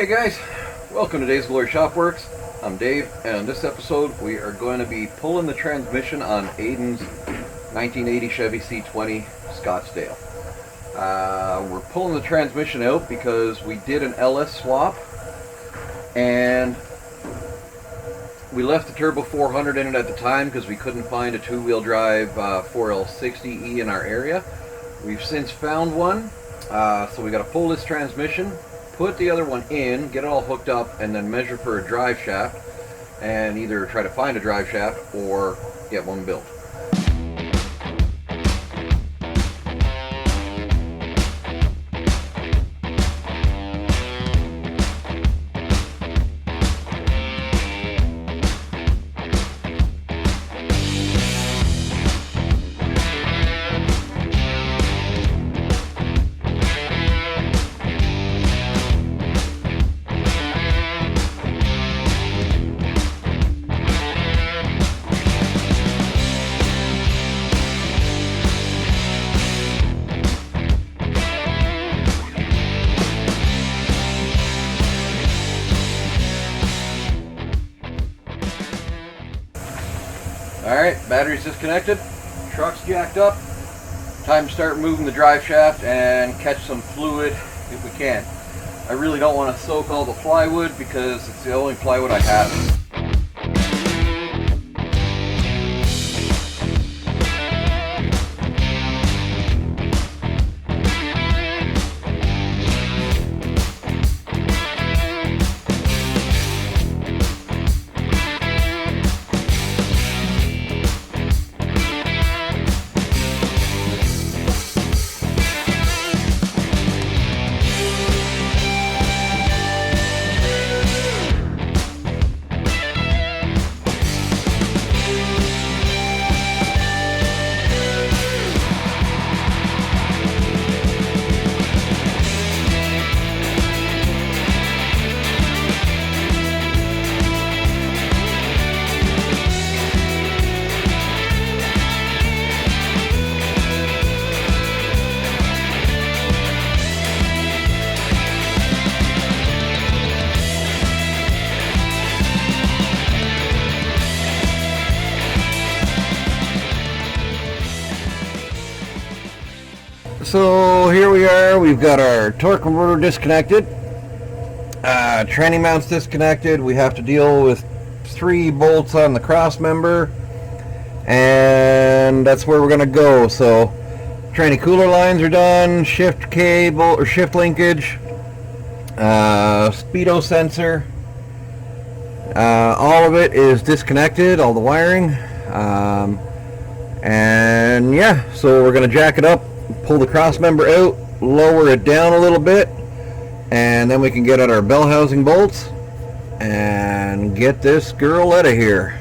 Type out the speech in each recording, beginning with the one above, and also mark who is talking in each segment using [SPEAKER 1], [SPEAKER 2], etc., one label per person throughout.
[SPEAKER 1] Hey guys, welcome to Dave's Glory Shop Works. I'm Dave, and on this episode we are going to be pulling the transmission on Aiden's 1980 Chevy C20 Scottsdale. We're pulling the transmission out because we did an LS swap and we left the Turbo 400 in it at the time because we couldn't find a two-wheel drive 4L60E in our area. We've since found one, so we got to pull this transmission, put the other one in, get it all hooked up, and then measure for a drive shaft and either try to find a drive shaft or get one built. Alright, battery's disconnected, truck's jacked up, time to start moving the drive shaft and catch some fluid if we can. I really don't want to soak all the plywood because it's the only plywood I have. So here we are, we've got our torque converter disconnected, tranny mounts disconnected. We have to deal with 3 bolts on the cross member, and that's where we're going to go. So tranny cooler lines are done, shift cable or shift linkage, speedo sensor, all of it is disconnected, all the wiring, and yeah, so we're going to jack it up, pull the cross member out, lower it down a little bit, and then we can get at our bell housing bolts and get this girl out of here.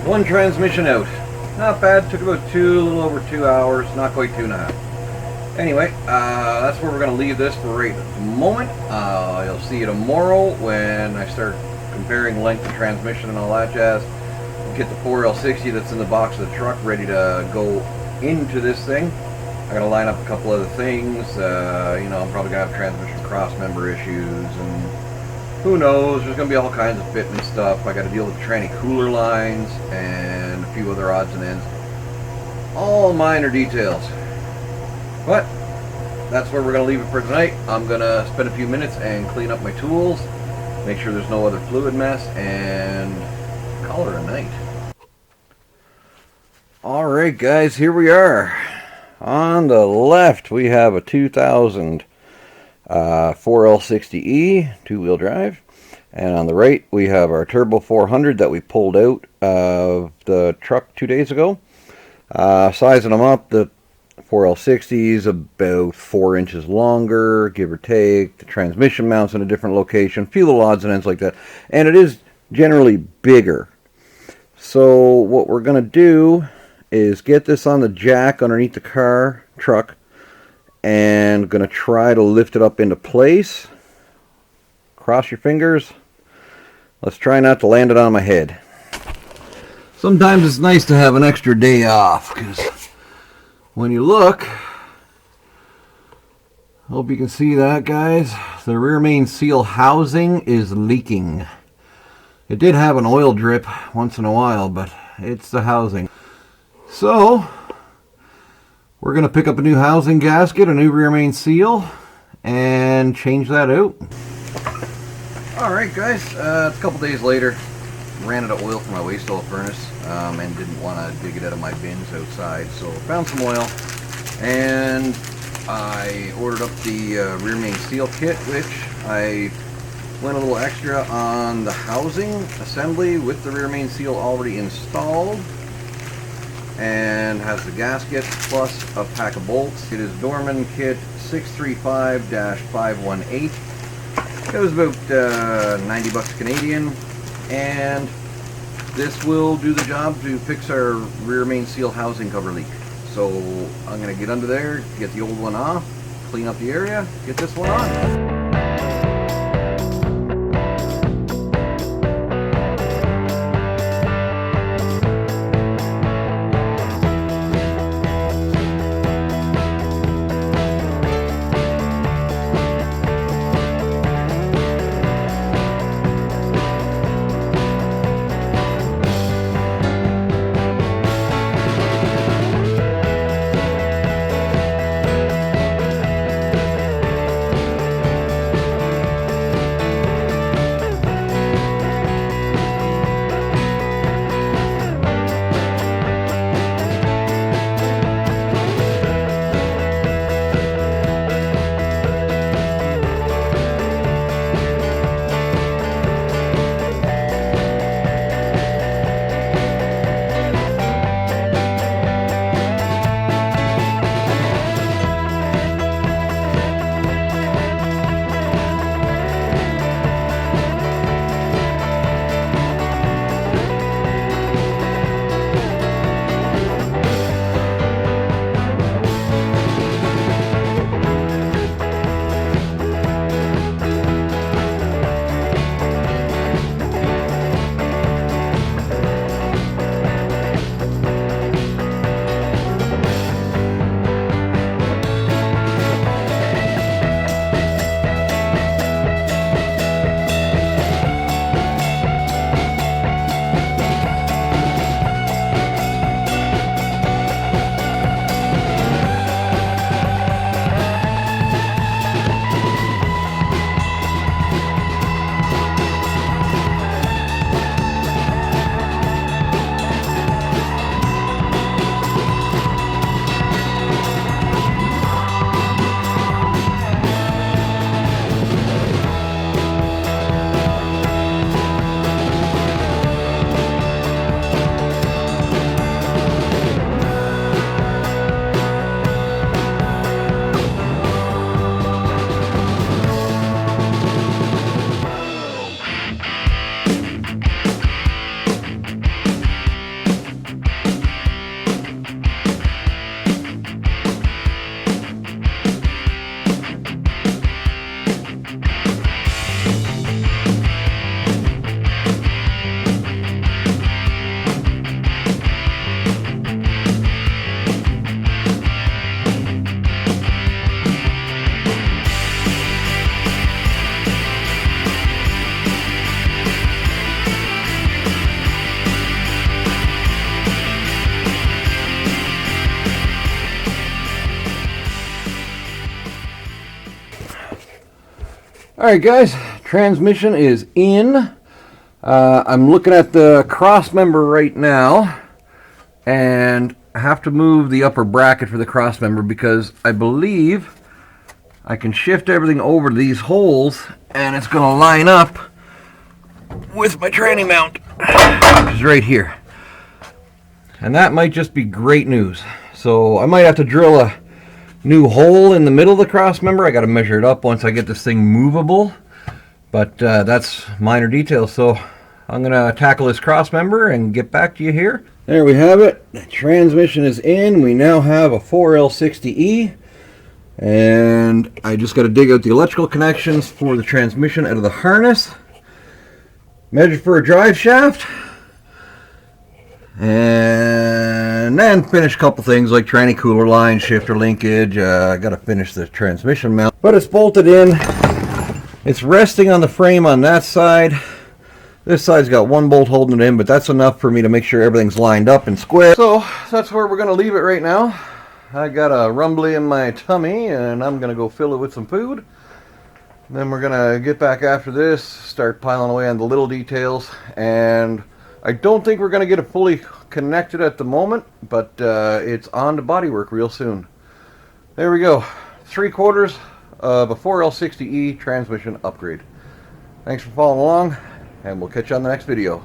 [SPEAKER 1] One transmission out. Not bad, took about a little over 2 hours, not quite 2.5. Anyway, that's where we're going to leave this for right at the moment. You'll see you tomorrow when I start comparing length of transmission and all that jazz. We'll get the 4L60 that's in the box of the truck ready to go into this thing. I gotta line up a couple other things. I'm probably gonna have transmission cross member issues, and who knows, there's gonna be all kinds of fitment stuff. I gotta deal with the tranny cooler lines and a few other odds and ends. All minor details. But that's where we're gonna leave it for tonight. I'm gonna spend a few minutes and clean up my tools, make sure there's no other fluid mess, and call it a night. Alright guys, here we are. On the left we have a 2000 4L60E two-wheel drive, and on the right we have our Turbo 400 that we pulled out of the truck 2 days ago. Sizing them up, the 4L60 is about 4 inches longer, give or take. The transmission mounts in a different location, a few little odds and ends like that, and it is generally bigger. So what we're going to do is get this on the jack underneath the truck, and going to try to lift it up into place. Cross your fingers. Let's try not to land it on my head. Sometimes it's nice to have an extra day off, because when you look, hope you can see that, guys, the rear main seal housing is leaking. It did have an oil drip once in a while, but it's the housing. So we're going to pick up a new housing gasket, a new rear main seal, and change that out. Alright guys, it's a couple days later. Ran out of oil for my waste oil furnace, and didn't want to dig it out of my bins outside, so found some oil, and I ordered up the rear main seal kit, which I went a little extra on the housing assembly with the rear main seal already installed, and has the gasket plus a pack of bolts. It is Dorman kit 635-518. It was about 90 bucks Canadian, and this will do the job to fix our rear main seal housing cover leak. So I'm going to get under there, get the old one off, clean up the area, get this one on. Alright guys, transmission is in. I'm looking at the cross member right now, and I have to move the upper bracket for the cross member because I believe I can shift everything over to these holes and it's going to line up with my tranny mount, which is right here. And that might just be great news. So I might have to drill a new hole in the middle of the cross member. I got to measure it up once I get this thing movable, but that's minor details. So I'm going to tackle this cross member and get back to you here. There we have it. The transmission is in. We now have a 4L60E, and I just got to dig out the electrical connections for the transmission out of the harness, measure for a drive shaft, and then finish a couple things like tranny cooler line, shifter linkage. I got to finish the transmission mount, but it's bolted in. It's resting on the frame on that side. This side's got one bolt holding it in, but that's enough for me to make sure everything's lined up and square. So that's where we're going to leave it right now. I got a rumbly in my tummy, and I'm going to go fill it with some food. Then we're going to get back after this, start piling away on the little details, and I don't think we're going to get it fully connected at the moment, but it's on to bodywork real soon. There we go. 3/4 of a 4L60E transmission upgrade. Thanks for following along, and we'll catch you on the next video.